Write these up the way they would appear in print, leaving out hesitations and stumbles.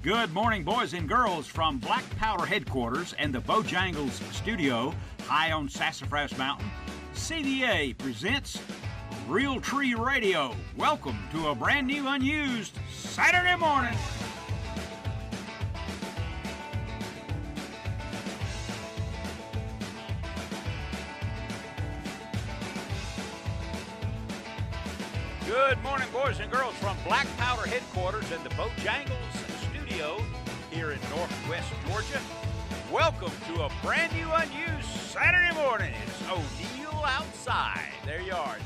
Good morning, boys and girls, from Black Powder headquarters and the Bojangles studio high on Sassafras Mountain. CDA presents Real Tree Radio. Welcome to a brand new, unused Saturday morning. Good morning, boys and girls, from Black Powder headquarters and the Bojangles studio here in Northwest Georgia. Welcome to a brand new, unused Saturday morning. It's O'Neill outside. There you are.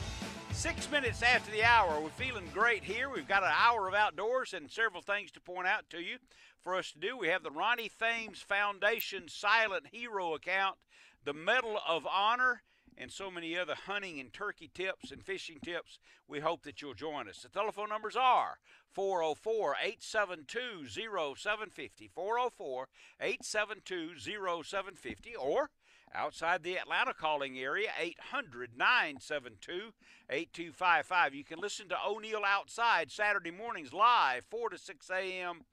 6 minutes after the hour. We're feeling great here. We've got an hour of outdoors and several things to point out to you for us to do. We have the Ronnie Thames Foundation Silent Hero account, the Medal of Honor, and so many other hunting and turkey tips and fishing tips. We hope that you'll join us. The telephone numbers are 404-872-0750, 404-872-0750, or outside the Atlanta calling area, 800-972-8255. You can listen to O'Neill Outside Saturday mornings live, 4 to 6 a.m.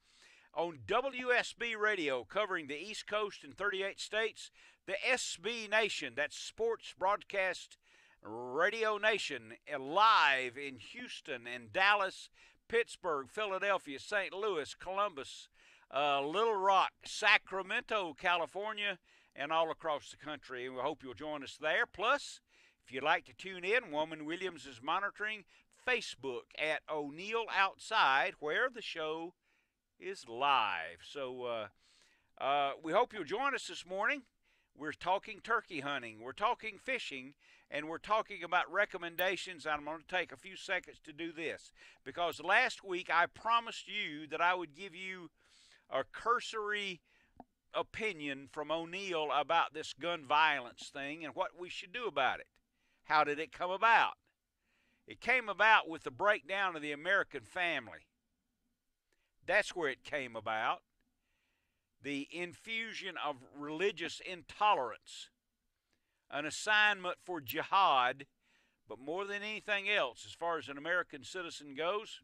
on WSB Radio, covering the East Coast and 38 states. The SB Nation, that's Sports Broadcast Radio Nation, live in Houston and Dallas, Pittsburgh, Philadelphia, St. Louis, Columbus, Little Rock, Sacramento, California, and all across the country. And we hope you'll join us there. Plus, if you'd like to tune in, Woman Williams is monitoring Facebook at O'Neill Outside, where the show is live. So we hope you'll join us this morning. We're talking turkey hunting, we're talking fishing, and we're talking about recommendations. I'm going to take a few seconds to do this because last week I promised you that I would give you a cursory opinion from O'Neill about this gun violence thing and what we should do about it. How did it come about? It came about with the breakdown of the American family. That's where it came about. The infusion of religious intolerance, an assignment for jihad, but more than anything else, as far as an American citizen goes,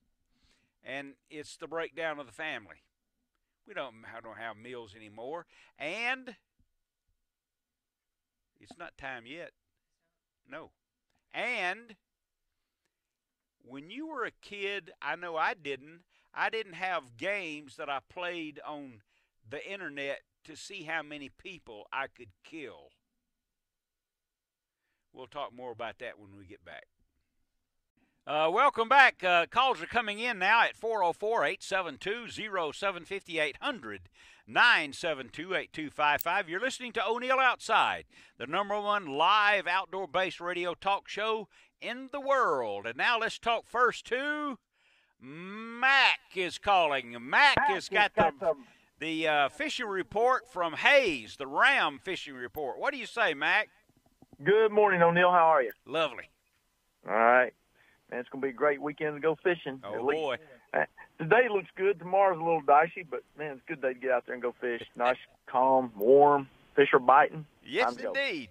and it's the breakdown of the family. We don't have meals anymore, and it's not time yet. No. And when you were a kid, I know I didn't have games that I played on the internet to see how many people I could kill. We'll talk more about that when we get back. Welcome back. Calls are coming in now at 404-872-0750, 800-972-8255. You're listening to O'Neill Outside, the #1 live outdoor-based radio talk show in the world. And now let's talk first to Mac is calling. Mac has got the fishing report from Hayes, the Ram fishing report. What do you say, Mac? Good morning, O'Neill. How are you? Lovely. All right. Man, it's going to be a great weekend to go fishing. Oh, boy. Today looks good. Tomorrow's a little dicey, but, man, it's a good day to get out there and go fish. Nice, calm, warm. Fish are biting. Yes, indeed.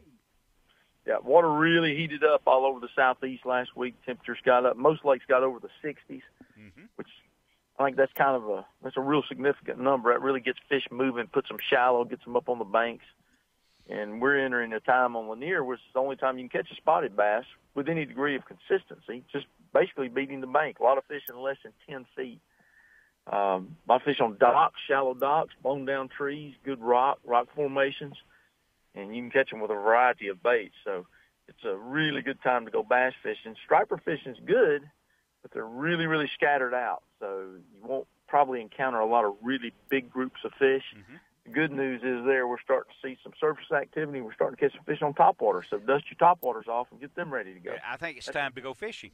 Yeah, water really heated up all over the southeast last week. Temperatures got up. Most lakes got over the 60s, which I think that's a real significant number. That really gets fish moving, puts them shallow, gets them up on the banks. And we're entering a time on Lanier where it's the only time you can catch a spotted bass with any degree of consistency, just basically beating the bank. A lot of fish in less than 10 feet. A lot of fish on docks, shallow docks, blown down trees, good rock formations. And you can catch them with a variety of baits. So it's a really good time to go bass fishing. Striper fishing's good, but they're really, really scattered out. So you won't probably encounter a lot of really big groups of fish. The good news is we're starting to see some surface activity. We're starting to catch some fish on topwater. So dust your topwaters off and get them ready to go. I think it's time to go fishing.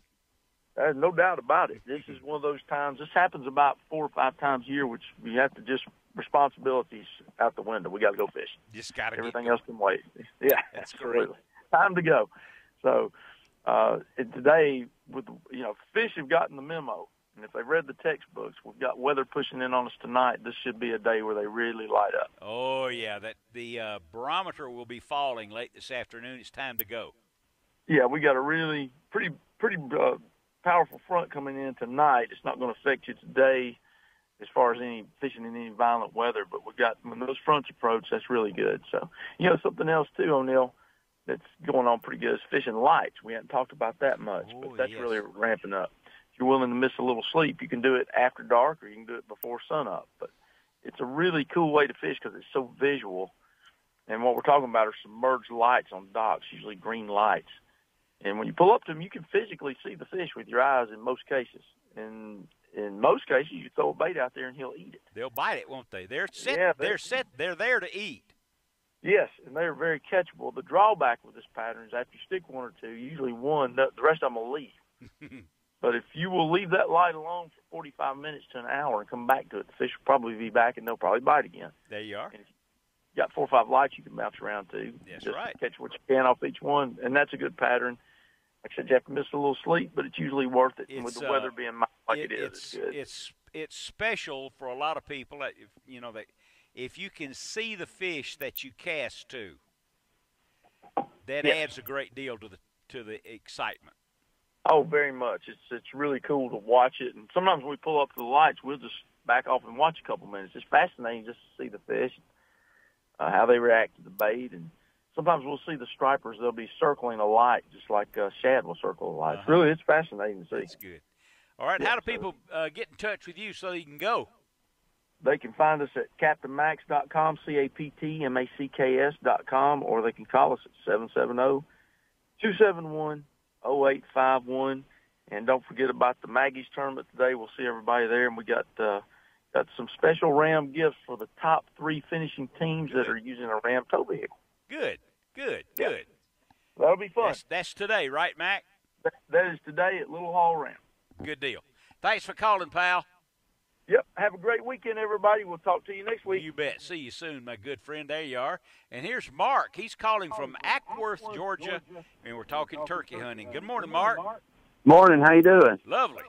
There's no doubt about it. This is one of those times. This happens about 4 or 5 times a year, which we have to just responsibilities out the window. We got to go fishing. Just got to. Everything else can wait. Yeah, that's absolutely. Time to go. So today, fish have gotten the memo. And if they read the textbooks, we've got weather pushing in on us tonight. This should be a day where they really light up. Oh, yeah. The barometer will be falling late this afternoon. It's time to go. Yeah, we got a really pretty powerful front coming in tonight. It's not going to affect you today. as far as any fishing in any violent weather. But when those fronts approach, that's really good. So, something else too, O'Neill, that's going on pretty good is fishing lights. We haven't talked about that much, but that's really ramping up. If you're willing to miss a little sleep, you can do it after dark or you can do it before sunup. But it's a really cool way to fish because it's so visual. And what we're talking about are submerged lights on docks, usually green lights. And when you pull up to them, you can physically see the fish with your eyes in most cases. And in most cases, you throw a bait out there and he'll eat it. They'll bite it, won't they? They're set. They're there to eat. Yes, and they're very catchable. The drawback with this pattern is after you stick one or two, usually one, the rest of them will leave. But if you will leave that light alone for 45 minutes to an hour and come back to it, the fish will probably be back and they'll probably bite again. There you are. And if you got 4 or 5 lights you can bounce around to. That's just right. Catch what you can off each one, and that's a good pattern. Like I said, you have to miss a little sleep, but it's usually worth it. And with the weather being mild like it is, it's good. It's special for a lot of people. That if you can see the fish that you cast to, that adds a great deal to the excitement. Oh, very much. It's really cool to watch it. And sometimes when we pull up to the lights, we'll just back off and watch a couple minutes. It's fascinating just to see the fish, how they react to the bait. And sometimes we'll see the stripers. They'll be circling a light just like shad will circle a light. Really, it's fascinating to see. That's good. All right, how do people get in touch with you so you can go? They can find us at CaptainMax.com, CaptainMacs.com, or they can call us at 770-271-0851. And don't forget about the Maggie's tournament today. We'll see everybody there. And we got some special Ram gifts for the top 3 finishing teams that are using a Ram tow vehicle. Good. That'll be fun. That's today, right, Mac? That is today at Little Hall Ram. Good deal. Thanks for calling, pal. Yep. Have a great weekend, everybody. We'll talk to you next week. You bet. See you soon, my good friend. There you are. And here's Mark. He's calling from Ackworth, Georgia, and we're talking turkey hunting. Good morning, Mark. Morning. How you doing? Lovely.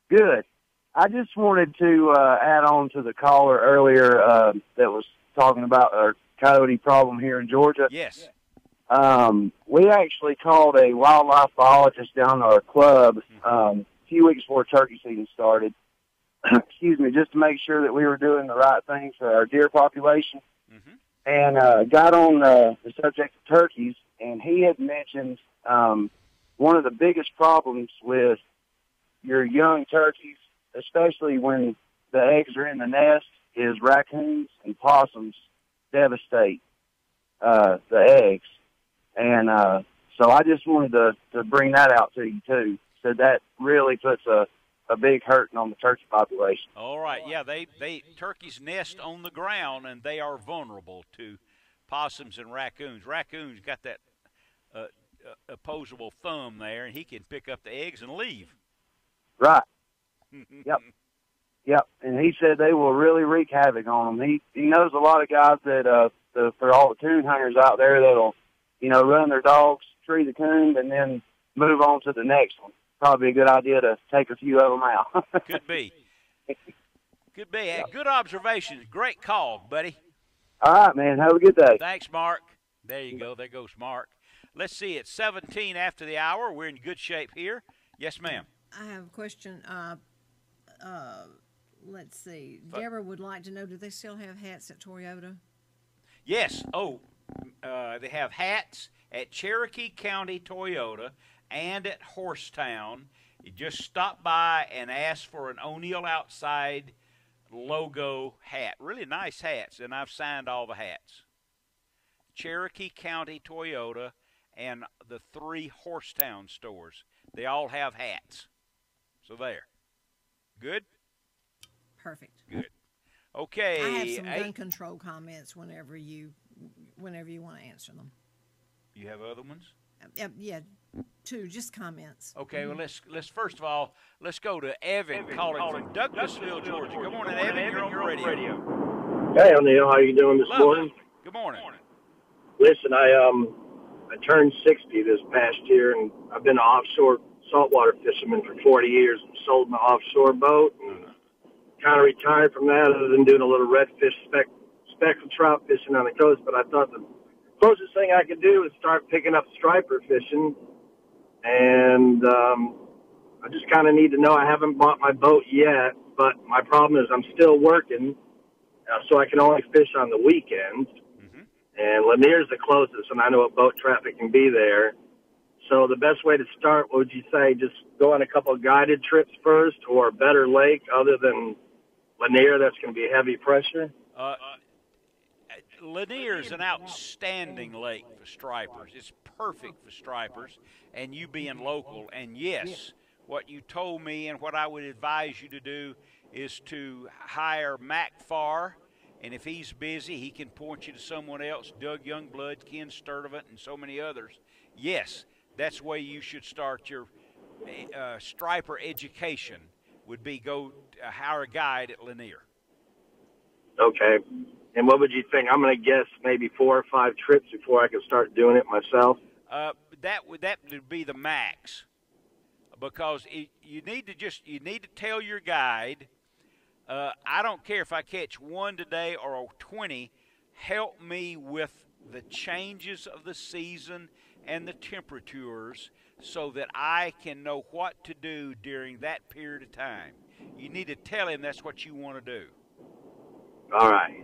Good. I just wanted to add on to the caller earlier that was talking about our coyote problem here in Georgia. Yes. We actually called a wildlife biologist down to our club a few weeks before turkey season started, excuse me, just to make sure that we were doing the right things for our deer population, and got on the subject of turkeys, and he had mentioned one of the biggest problems with your young turkeys, especially when the eggs are in the nest, is raccoons and possums devastate the eggs. And so I just wanted to bring that out to you, too. So that really puts a big hurting on the turkey population. All right, yeah, turkeys nest on the ground, and they are vulnerable to possums and raccoons. Raccoons got that opposable thumb there, and he can pick up the eggs and leave. Right. Yep. And he said they will really wreak havoc on them. He knows a lot of guys that for all the coon hunters out there that'll, run their dogs, tree the coon, and then move on to the next one. Probably a good idea to take a few of them out. Could be. Good observation. Great call, buddy. All right, man. Have a good day. Thanks, Mark. There you go. There goes Mark. Let's see. It's 17 after the hour. We're in good shape here. Yes, ma'am. I have a question. Let's see. Deborah would like to know, do they still have hats at Toyota? Yes. Oh, they have hats at Cherokee County Toyota and at Horsetown. You just stop by and ask for an O'Neill Outside logo hat. Really nice hats, and I've signed all the hats. Cherokee County Toyota and the 3 Horsetown stores. They all have hats. So there. Good? Perfect. Good. Okay. I have some gun control comments whenever you want to answer them. You have other ones? Yeah, 2, just comments. Okay, well, let's first of all, let's go to Evan calling from Douglasville, Georgia. Good morning, Evan. You're on the radio. Hey, O'Neill. How are you doing this morning? Good morning. Listen, I turned 60 this past year, and I've been an offshore saltwater fisherman for 40 years and sold my offshore boat. And kind of retired from that other than doing a little redfish speckled trout fishing on the coast. But I thought the closest thing I could do is start picking up striper fishing. And I just kind of need to know, I haven't bought my boat yet, but my problem is I'm still working, so I can only fish on the weekends. Mm-hmm. And Lanier's the closest, and I know what boat traffic can be there. So the best way to start, what would you say, just go on a couple of guided trips first, or a better lake other than Lanier that's going to be heavy pressure? Lanier is an outstanding lake for stripers. It's perfect for stripers, and you being local. And yes, what you told me and what I would advise you to do is to hire Mac Farr, and if he's busy, he can point you to someone else, Doug Youngblood, Ken Sturdivant, and so many others. Yes, that's the way you should start your striper education, would be go hire a guide at Lanier. Okay. And what would you think? I'm going to guess maybe 4 or 5 trips before I can start doing it myself. That would be the max, because you need to tell your guide, I don't care if I catch 1 today or 20, help me with the changes of the season and the temperatures so that I can know what to do during that period of time. You need to tell him that's what you want to do. All right.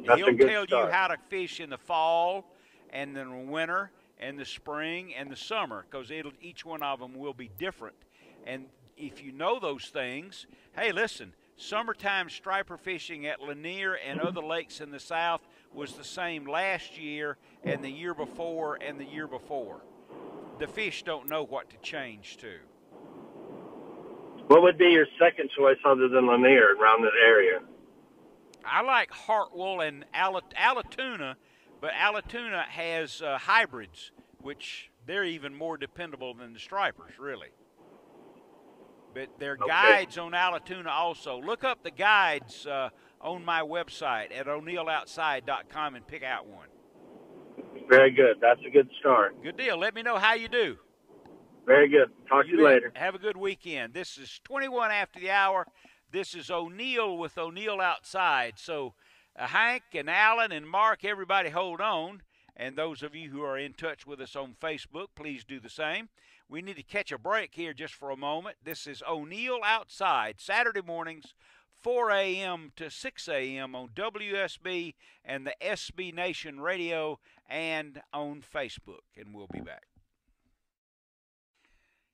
That's He'll a good tell start. you how to fish in the fall and the winter and the spring and the summer, because each one of them will be different. And if you know those things, hey, listen, summertime striper fishing at Lanier and other lakes in the south was the same last year and the year before and the year before. The fish don't know what to change to. What would be your second choice other than Lanier around that area? I like Hartwell and Allatoona, but Allatoona has hybrids, which they're even more dependable than the stripers, really. But there are guides on Allatoona also. Look up the guides on my website at o'neilloutside.com and pick out one. Very good. That's a good start. Good deal. Let me know how you do. Very good. Talk to you later. Have a good weekend. This is 21 after the hour. This is O'Neill with O'Neill Outside. So Hank and Alan and Mark, everybody hold on. And those of you who are in touch with us on Facebook, please do the same. We need to catch a break here just for a moment. This is O'Neill Outside, Saturday mornings, 4 a.m. to 6 a.m. on WSB and the SB Nation Radio and on Facebook. And we'll be back.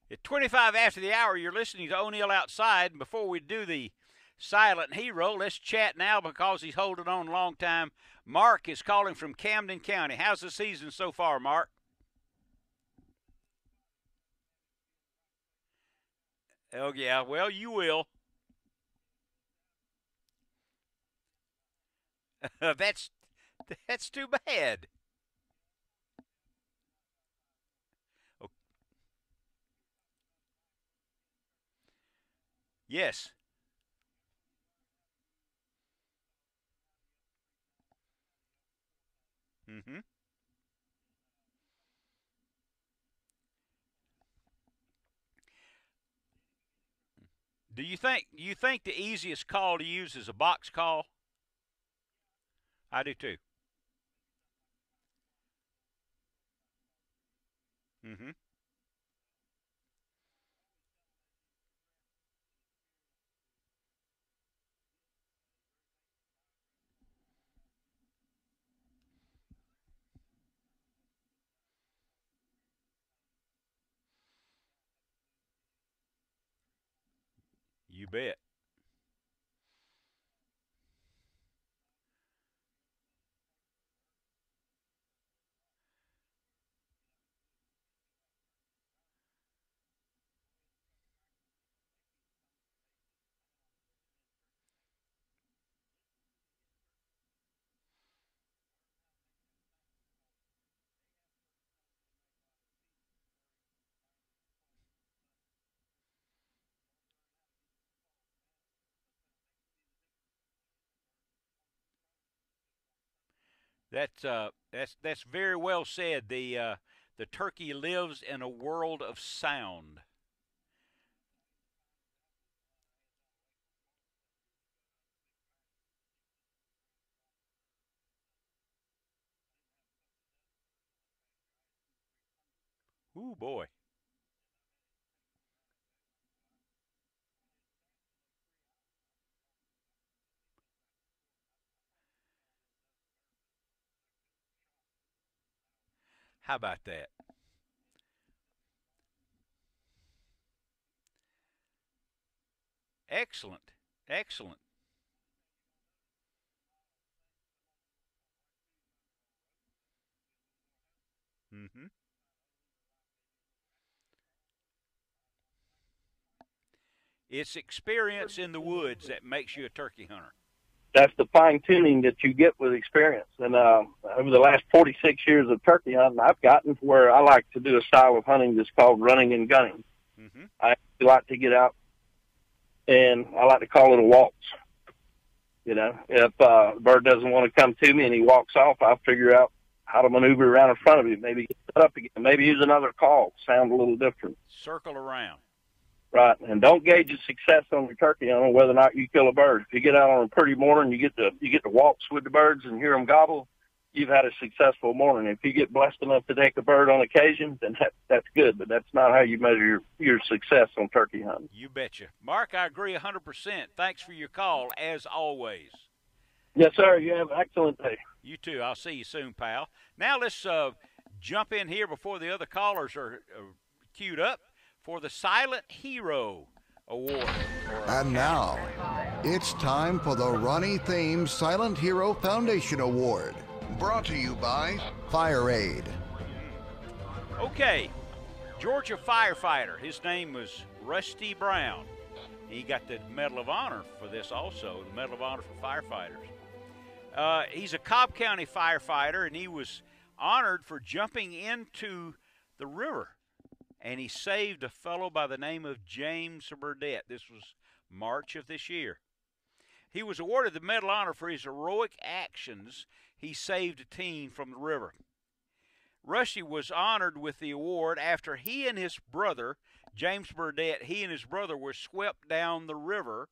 At 25 after the hour, you're listening to O'Neill Outside. And before we do the silent hero, let's chat now because he's holding on a long time. Mark is calling from Camden County. How's the season so far, Mark? Oh, yeah. Well, you will. That's too bad. Yes. Mm-hmm. Do you think the easiest call to use is a box call? I do too. Mm-hmm. You bet. That's very well said. The turkey lives in a world of sound. Ooh, boy. How about that? Excellent. Excellent. Mm-hmm. It's experience in the woods that makes you a turkey hunter. That's the fine tuning that you get with experience. And over the last 46 years of turkey hunting, I've gotten to where I like to do a style of hunting that's called running and gunning. Mm-hmm. I actually like to get out, and I like to call it a waltz. You know, if a bird doesn't want to come to me and he walks off, I'll figure out how to maneuver around in front of him, maybe get set up again, maybe use another call, sound a little different. Circle around. Right, and don't gauge your success on your turkey on whether or not you kill a bird. If you get out on a pretty morning, you get to waltz with the birds and hear them gobble, you've had a successful morning. If you get blessed enough to take a bird on occasion, then that's good, but that's not how you measure your success on turkey hunting. You betcha. Mark, I agree 100%. Thanks for your call, as always. Yes, sir. You have an excellent day. You too. I'll see you soon, pal. Now let's jump in here before the other callers are queued up for the Silent Hero Award. And now, it's time for the Ronnie Thames Silent Hero Foundation Award, brought to you by Fire Aid. Okay, Georgia firefighter. His name was Rusty Brown. He got the Medal of Honor for this also, the Medal of Honor for firefighters. He's a Cobb County firefighter, and he was honored for jumping into the river. And he saved a fellow by the name of James Burdett. This was March of this year. He was awarded the Medal of Honor for his heroic actions. He saved a teen from the river. Rusty was honored with the award after he and his brother, James Burdett, he and his brother were swept down the river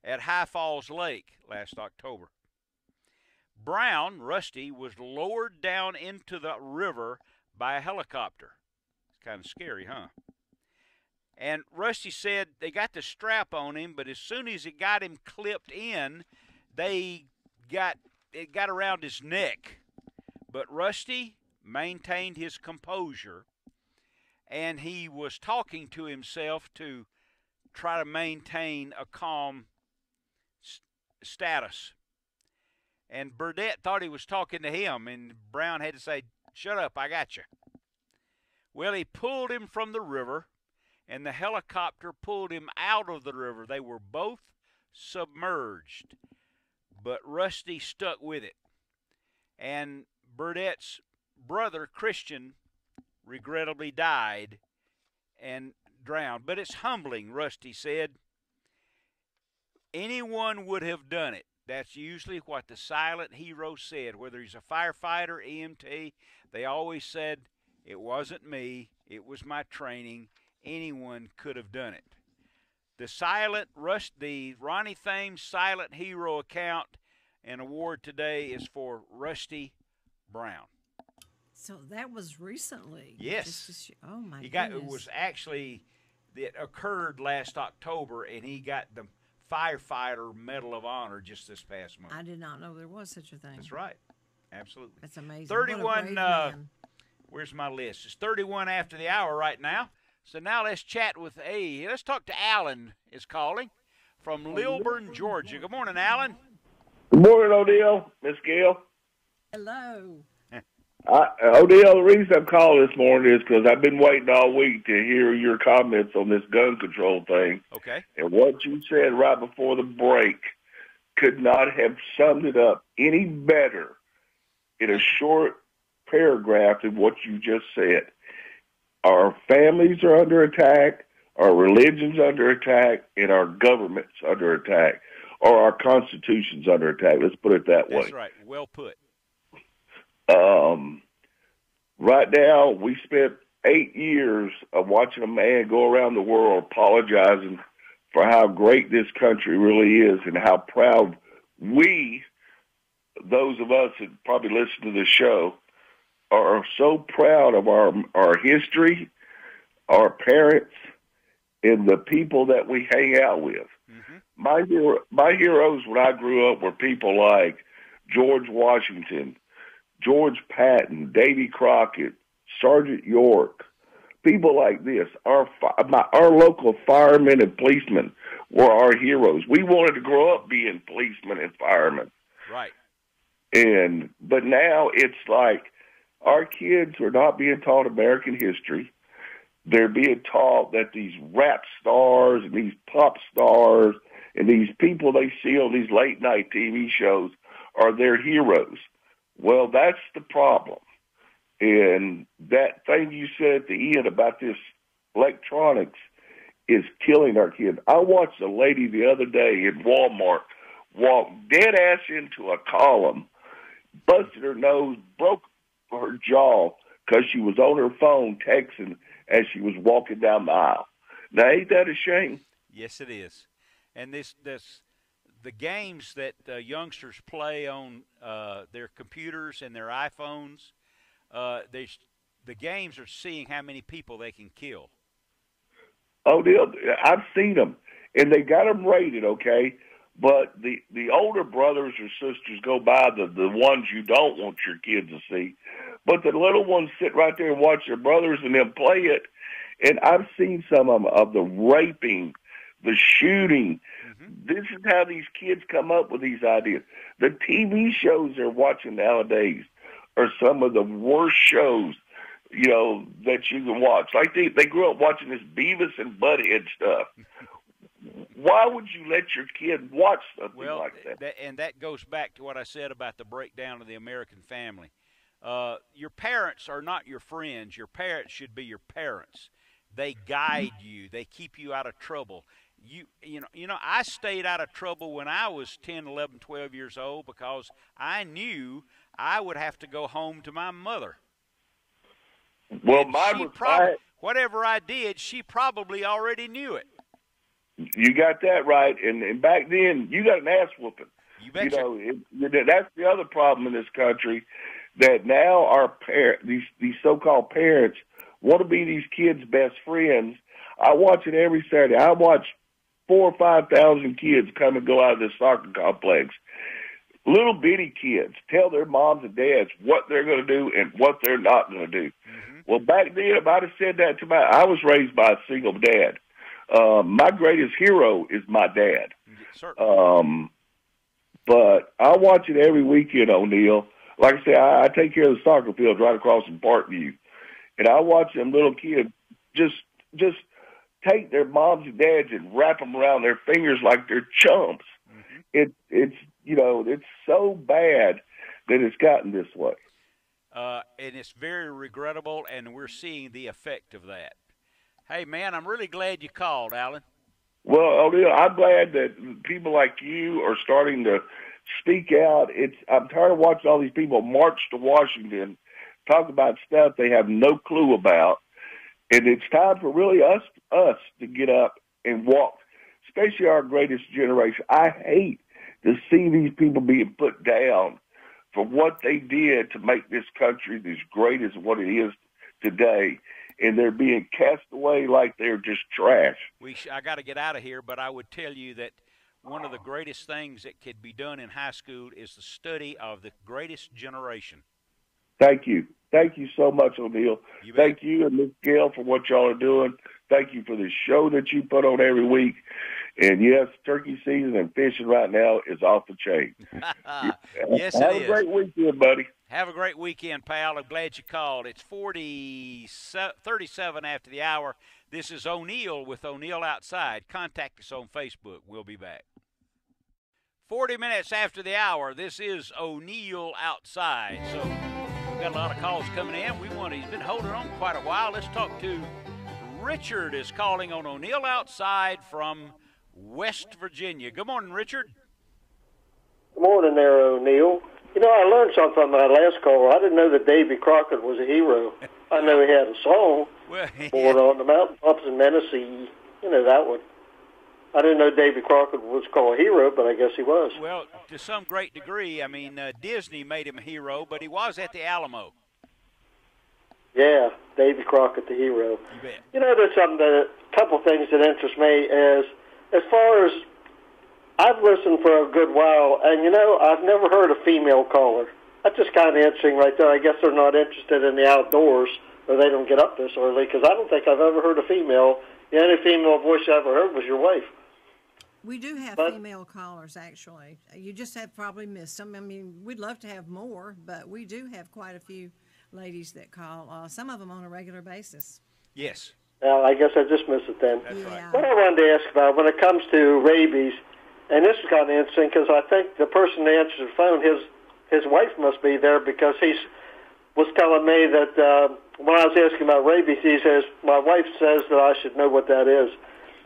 at High Falls Lake last October. Brown, Rusty, was lowered down into the river by a helicopter. Kind of scary, huh? And Rusty said they got the strap on him, but as soon as it got him clipped in, it got around his neck. But Rusty maintained his composure, and he was talking to himself to try to maintain a calm status. And Burdett thought he was talking to him, and Brown had to say, "Shut up, I got you." Well, he pulled him from the river, and the helicopter pulled him out of the river. They were both submerged, but Rusty stuck with it. And Burdett's brother, Christian, regrettably died and drowned. But it's humbling, Rusty said. Anyone would have done it. That's usually what the silent hero said. Whether he's a firefighter, EMT, they always said, "It wasn't me, it was my training. Anyone could have done it." The Ronnie Thames Silent Hero account and award today is for Rusty Brown. So that was recently. Yes. Oh my goodness. It occurred last October, and he got the Firefighter Medal of Honor just this past month. I did not know there was such a thing. That's right. Absolutely. That's amazing. 31. What a brave man. Where's my list? It's 31 after the hour right now. So now let's chat with let's talk to Alan is calling from Lilburn, Georgia. Good morning, Alan. Good morning, Odell. Miss Gail. Hello. Odell, the reason I'm calling this morning is because I've been waiting all week to hear your comments on this gun control thing. Okay. And what you said right before the break could not have summed it up any better in a short paragraph than what you just said. Our families are under attack, our religion's under attack, and our government's under attack, or our Constitution's under attack. Let's put it that way. That's right. Well put. Right now, we spent 8 years of watching a man go around the world apologizing for how great this country really is and how proud we, those of us that probably listen to this show, are so proud of our history, our parents, and the people that we hang out with. Mm-hmm. My heroes when I grew up were people like George Washington, George Patton, Davy Crockett, Sergeant York, people like this, our local firemen and policemen were our heroes. We wanted to grow up being policemen and firemen. Right. But now it's like our kids are not being taught American history. They're being taught that these rap stars and these pop stars and these people they see on these late night TV shows are their heroes. Well, that's the problem. And that thing you said at the end about this electronics is killing our kids. I watched a lady the other day in Walmart walk dead ass into a column, busted her nose, broke her jaw because she was on her phone texting as she was walking down the aisle. Now, ain't that a shame? Yes, it is. And the games that youngsters play on their computers and their iPhones, the games are seeing how many people they can kill. Oh, I've seen them, and they got them rated, okay? But the older brothers or sisters go by the ones you don't want your kids to see. But the little ones sit right there and watch their brothers and them play it. And I've seen some of the raping, the shooting. Mm-hmm. This is how these kids come up with these ideas. The TV shows they're watching nowadays are some of the worst shows, that you can watch. Like they grew up watching this Beavis and Butthead stuff. Why would you let your kid watch something like that? And that goes back to what I said about the breakdown of the American family. Your parents are not your friends. Your parents should be your parents. They guide you. They keep you out of trouble. I stayed out of trouble when I was 10, 11, 12 years old because I knew I would have to go home to my mother. Well, whatever I did, she probably already knew it. You got that right, and back then you got an ass whooping. You betcha. That's the other problem in this country, that now our these so-called parents want to be these kids' best friends. I watch it every Saturday. I watch 4,000 or 5,000 kids come and go out of this soccer complex. Little bitty kids tell their moms and dads what they're going to do and what they're not going to do. Mm-hmm. Well, back then, if I'd have said that to I was raised by a single dad. My greatest hero is my dad. But I watch it every weekend, O'Neill. Like I say, I take care of the soccer fields right across from Parkview. And I watch them little kids just take their moms and dads and wrap them around their fingers like they're chumps. Mm-hmm. It's so bad that it's gotten this way. And it's very regrettable, and we're seeing the effect of that. Hey, man, I'm really glad you called, Alan. Well, O'Neill, I'm glad that people like you are starting to speak out. I'm tired of watching all these people march to Washington, talk about stuff they have no clue about. And it's time for really us to get up and walk, especially our greatest generation. I hate to see these people being put down for what they did to make this country as great as what it is today. And they're being cast away like they're just trash. I got to get out of here, but I would tell you that one of the greatest things that could be done in high school is the study of the greatest generation. Thank you. Thank you so much, O'Neill. Thank you and Miss Gail for what y'all are doing. Thank you for the show that you put on every week. And, yes, turkey season and fishing right now is off the chain. Yes, it is. Have a great weekend, buddy. Have a great weekend, pal. I'm glad you called. It's 37 after the hour. This is O'Neill with O'Neill Outside. Contact us on Facebook. We'll be back. 40 minutes after the hour, this is O'Neill Outside. So we've got a lot of calls coming in. He's been holding on quite a while. Let's talk to Richard is calling on O'Neill Outside from West Virginia. Good morning, Richard. Good morning there, O'Neill. I learned something on my last call. I didn't know that Davy Crockett was a hero. I know he had a song, Born on the Mountain Tops in Menacee, that one. I didn't know Davy Crockett was called a hero, but I guess he was. Well, to some great degree. I mean, Disney made him a hero, but he was at the Alamo. Yeah, Davy Crockett, the hero. You bet. There's a couple things that interest me as far as I've listened for a good while, and, I've never heard a female caller. That's just kind of interesting right there. I guess they're not interested in the outdoors, or they don't get up this early, because I don't think I've ever heard a female. The only female voice I ever heard was your wife. We do have female callers, actually. You just have probably missed them. I mean, we'd love to have more, but we do have quite a few ladies that call, some of them on a regular basis. Yes. Well, I guess I just missed it then. That's right. What I wanted to ask about when it comes to rabies, and this is kind of interesting because I think the person that answers the phone, his wife must be there, because he was telling me that when I was asking about rabies, he says, my wife says that I should know what that is.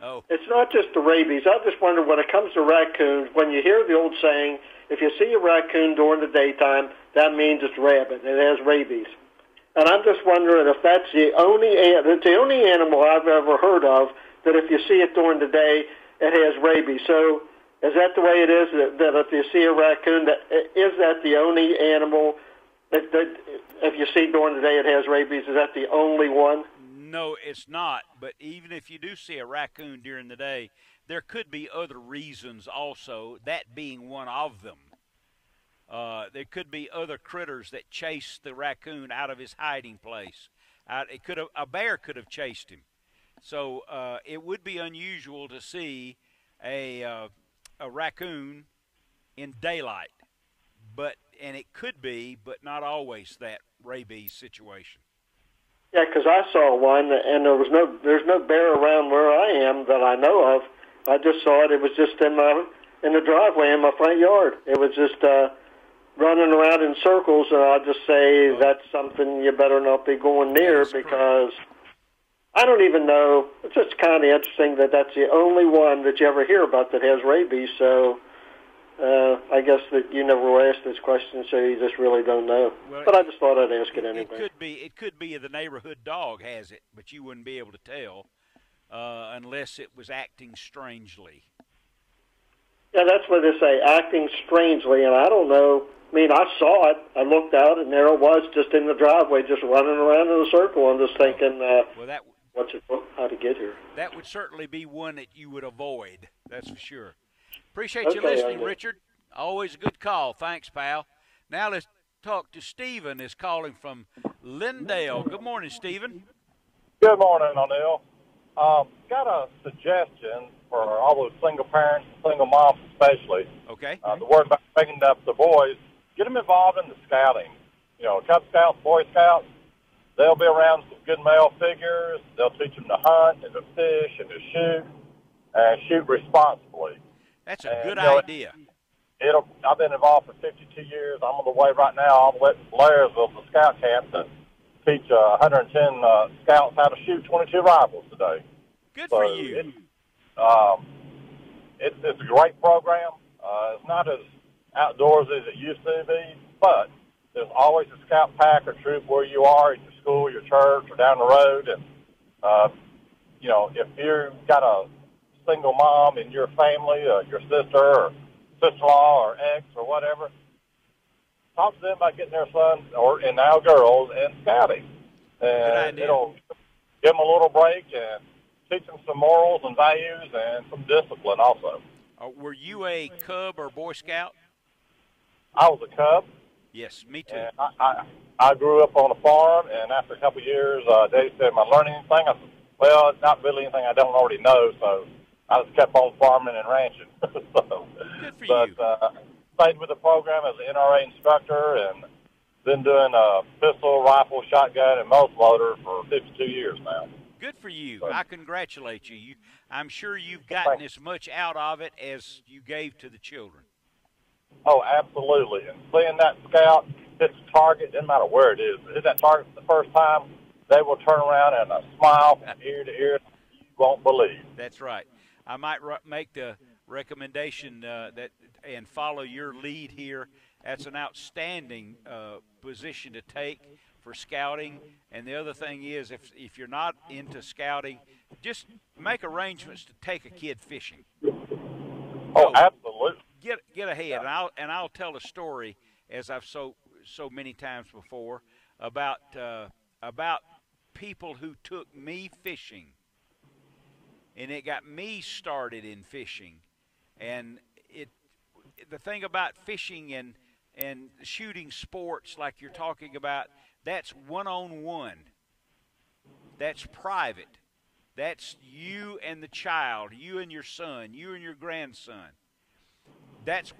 Oh. It's not just the rabies. I just wonder, when it comes to raccoons, when you hear the old saying, if you see a raccoon during the daytime, that means it's rabid. It has rabies. And I'm just wondering if that's the only animal I've ever heard of that if you see it during the day, it has rabies. So is that the way it is, that if you see a raccoon, is that the only animal that if you see during the day it has rabies? Is that the only one? No, it's not. But even if you do see a raccoon during the day, there could be other reasons also, that being one of them. There could be other critters that chase the raccoon out of his hiding place. A bear could have chased him. So it would be unusual to see a raccoon in daylight. And it could be, but not always, that rabies situation. Yeah, because I saw one, and there's no bear around where I am that I know of. I just saw it. It was just in the driveway in my front yard. It was just running around in circles, and I'll just say that's something you better not be going near, because I don't even know. It's just kind of interesting that that's the only one that you ever hear about that has rabies. So I guess that you never were asked this question, so you just really don't know. Well, but I just thought I'd ask it anyway. It could be the neighborhood dog has it, but you wouldn't be able to tell unless it was acting strangely. Yeah, that's what they say, acting strangely, and I don't know. I mean, I saw it. I looked out, and there it was, just in the driveway, just running around in a circle. I'm just thinking, how to get here? That would certainly be one that you would avoid. That's for sure. Appreciate you listening, Richard. Always a good call. Thanks, pal. Now let's talk to Stephen, is calling from Lindale. Good morning, Stephen. Good morning, O'Neill. Got a suggestion for all those single parents, single moms especially. Okay. The word about bringing up the boys, get them involved in the scouting. You know, Cub Scouts, Boy Scouts, they'll be around some good male figures. They'll teach them to hunt and to fish and to shoot, and shoot responsibly. That's a good idea. I've been involved for 52 years. I'm on the way right now all the way to Blairsville, the scout camp, to teach 110 scouts how to shoot 22 rifles today. Good for you. It's a great program. It's not as outdoorsy as it used to be, but there's always a scout pack or troop where you are, at your school, your church, or down the road. And, you know, if you've got a single mom in your family, your sister or sister-in-law or ex or whatever, talk to them about getting their son and now girls and scouting. And it'll give them a little break and teach them some morals and values and some discipline also. Were you a Cub or Boy Scout? I was a Cub. Yes, me too. And I grew up on a farm, and after a couple of years, Dave said, "Am I learning anything?" I said, "Well, it's not really anything I don't already know," so I just kept on farming and ranching. Good for you. Stayed with the program as an NRA instructor and been doing pistol, rifle, shotgun, and muzzleloader for 52 years now. Good for you. I congratulate you. I'm sure you've gotten as much out of it as you gave to the children. Oh, absolutely. And seeing that scout hit the target, doesn't matter where it is, but hit that target for the first time, they will turn around and smile from ear to ear. You won't believe. That's right. I might make the recommendation and follow your lead here. That's an outstanding position to take for scouting. And the other thing is, if you're not into scouting, just make arrangements to take a kid fishing. Oh, absolutely. Get ahead, and I'll tell a story, as I've so many times before, about people who took me fishing, and it got me started in fishing. And the thing about fishing and and shooting sports like you're talking about, that's one-on-one. That's private. That's you and the child, you and your son, you and your grandson. That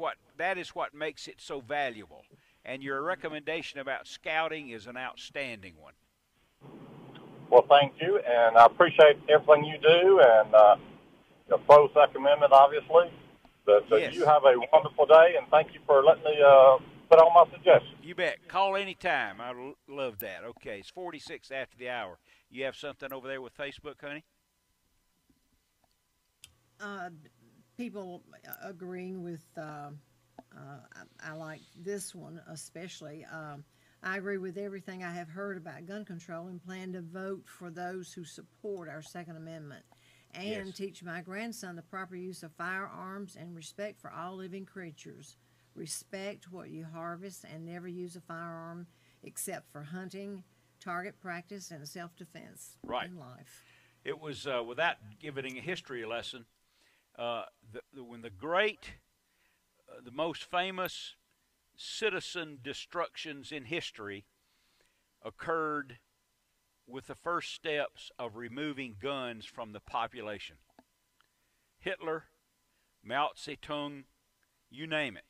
is what makes it so valuable. And your recommendation about scouting is an outstanding one. Well, thank you, and I appreciate everything you do, and the pro-Second Amendment, obviously. Yes. You have a wonderful day, and thank you for letting me put on my suggestions. You bet. Call anytime. I love that. Okay, it's 46 after the hour. You have something over there with Facebook, honey? People agreeing with, I like this one especially. I agree with everything I have heard about gun control and plan to vote for those who support our Second Amendment and teach my grandson the proper use of firearms and respect for all living creatures. Respect what you harvest and never use a firearm except for hunting, target practice, and self-defense in life. It was, without giving a history lesson, when the most famous citizen destructions in history occurred with the first steps of removing guns from the population. Hitler, Mao Zedong, you name it.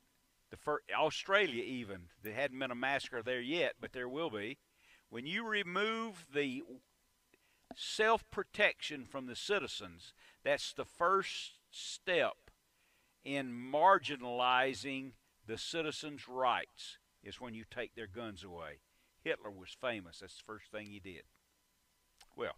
Australia even, there hadn't been a massacre there yet, but there will be. When you remove the self-protection from the citizens, that's the first step in marginalizing the citizens' rights, is when you take their guns away. Hitler was famous. That's the first thing he did. Well,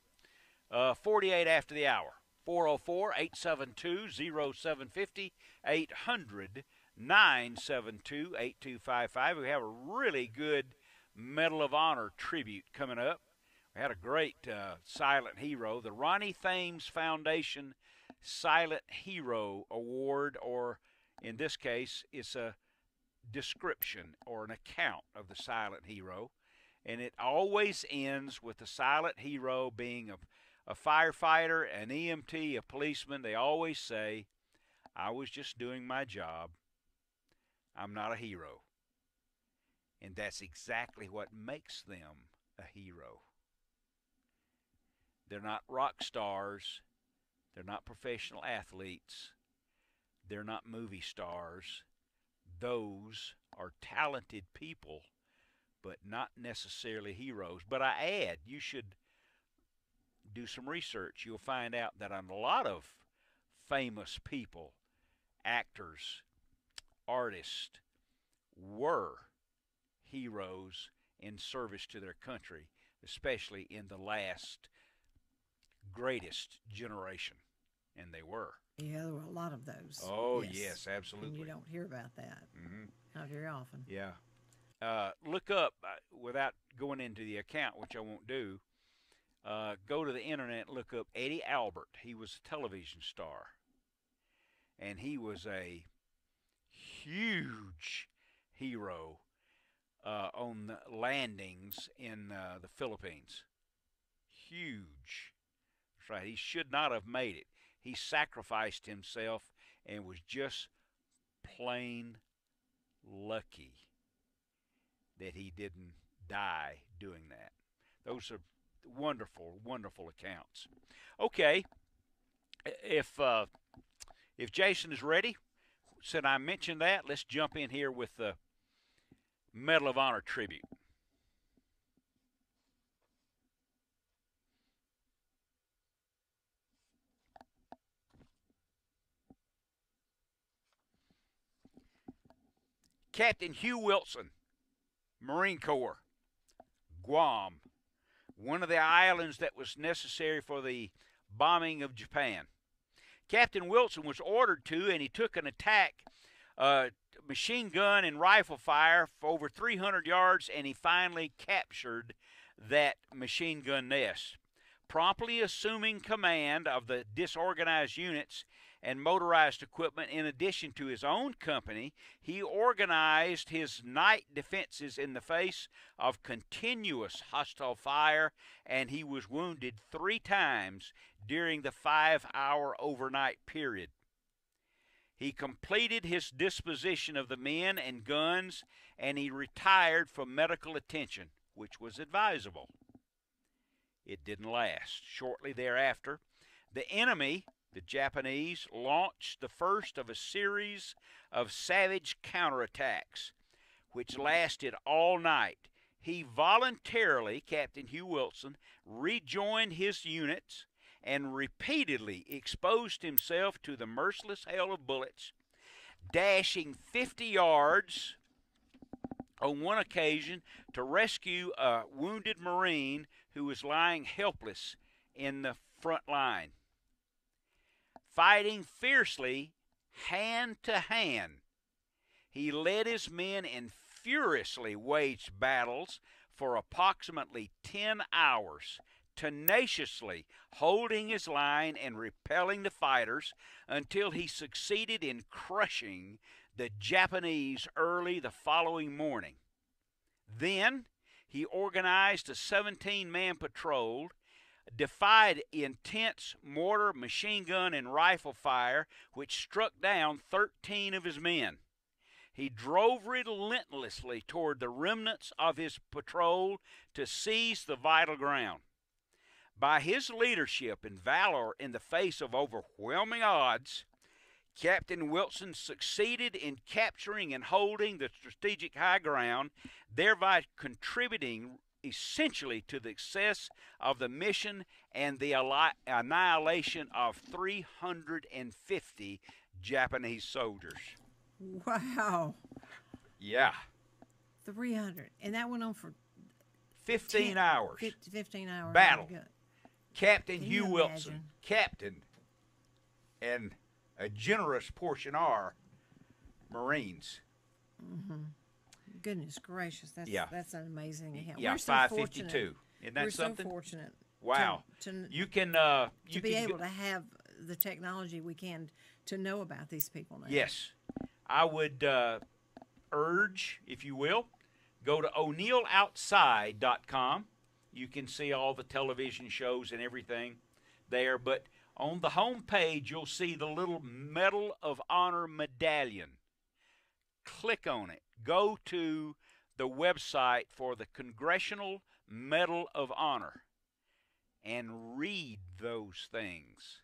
48 after the hour. 404-872-0750, 800-972-8255. We have a really good Medal of Honor tribute coming up. We had a great silent hero, the Ronnie Thames Foundation Silent Hero Award, or in this case, it's a description or an account of the silent hero. And it always ends with the silent hero being a firefighter, an EMT, a policeman. They always say, I was just doing my job. I'm not a hero. And that's exactly what makes them a hero. They're not rock stars. They're not professional athletes. They're not movie stars. Those are talented people, but not necessarily heroes. But I add, you should do some research. You'll find out that a lot of famous people, actors, artists, were heroes in service to their country, especially in the last greatest generation. And they were. Yeah, there were a lot of those. Oh, yes, absolutely. And you don't hear about that. Not very often. Yeah. Look up, without going into the account, which I won't do, go to the internet and look up Eddie Albert. He was a television star. And he was a huge hero on the landings in the Philippines. Huge. That's right. He should not have made it. He sacrificed himself and was just plain lucky that he didn't die doing that. Those are wonderful, wonderful accounts. Okay, if Jason is ready, since I mentioned that, let's jump in here with the Medal of Honor tribute. Captain Hugh Wilson, Marine Corps, Guam, one of the islands that was necessary for the bombing of Japan. Captain Wilson was ordered to, and he took an attack, machine gun and rifle fire for over 300 yards, and he finally captured that machine gun nest. Promptly assuming command of the disorganized units and motorized equipment in addition to his own company, he organized his night defenses in the face of continuous hostile fire, and he was wounded 3 times during the 5-hour overnight period. He completed his disposition of the men and guns, and he retired from medical attention, which was advisable. It didn't last. Shortly thereafter, the enemy, the Japanese, launched the first of a series of savage counterattacks, which lasted all night. He voluntarily, Captain Hugh Wilson, rejoined his units and repeatedly exposed himself to the merciless hail of bullets, dashing 50 yards on one occasion to rescue a wounded Marine who was lying helpless in the front line. Fighting fiercely, hand to hand, he led his men and furiously waged battles for approximately 10 hours, tenaciously holding his line and repelling the fighters until he succeeded in crushing the Japanese early the following morning. Then he organized a 17-man patrol, defied intense mortar, machine gun, and rifle fire, which struck down 13 of his men. He drove relentlessly toward the remnants of his patrol to seize the vital ground. By his leadership and valor in the face of overwhelming odds, Captain Wilson succeeded in capturing and holding the strategic high ground, thereby contributing essentially to the success of the mission and the annihilation of 350 Japanese soldiers. Wow. Yeah. 300. And that went on for 15 hours. 15 hours. Battle. Good. Captain Can Hugh you Wilson, imagine? captain, and a generous portion are Marines. Mm-hmm. Goodness gracious, that's an amazing account. Yeah, We're so 552. fortunate. Isn't that We're something? So fortunate. Wow. You can to be able to have the technology we can to know about these people now. Yes. I would urge, if you will, go to o'neilloutside.com. You can see all the television shows and everything there. But on the home page, you'll see the little Medal of Honor medallion. Click on it. Go to the website for the Congressional Medal of Honor and read those things.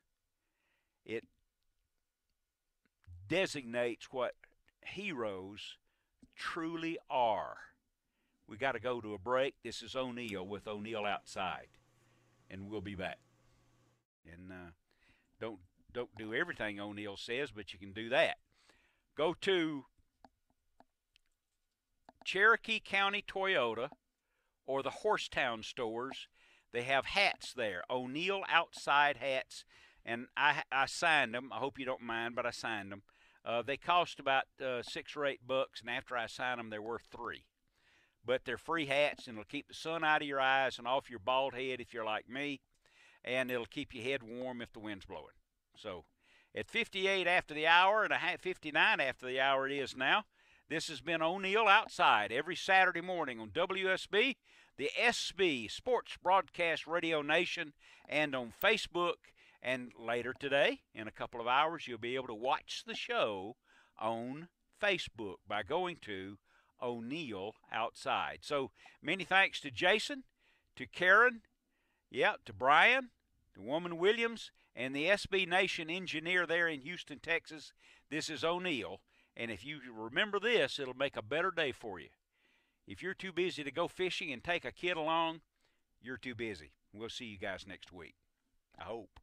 It designates what heroes truly are. We got to go to a break. This is O'Neill with O'Neill Outside, and we'll be back. And don't do everything O'Neill says, but you can do that. Go to Cherokee County Toyota or the Horsetown stores. They have hats there, O'Neill Outside hats, and I signed them. I hope you don't mind, but I signed them. They cost about $6 or $8, and after I sign them, they're worth $3. But they're free hats, and it'll keep the sun out of your eyes and off your bald head if you're like me, and it'll keep your head warm if the wind's blowing. So at 58 after the hour and 59 after the hour it is now, this has been O'Neill Outside every Saturday morning on WSB, the SB Sports Broadcast Radio Nation, and on Facebook. And later today, in a couple of hours, you'll be able to watch the show on Facebook by going to O'Neill Outside. So many thanks to Jason, to Karen, to Brian, to Woman Williams, and the SB Nation engineer there in Houston, Texas. This is O'Neill, and if you remember this, it'll make a better day for you. If you're too busy to go fishing and take a kid along, you're too busy. We'll see you guys next week, I hope.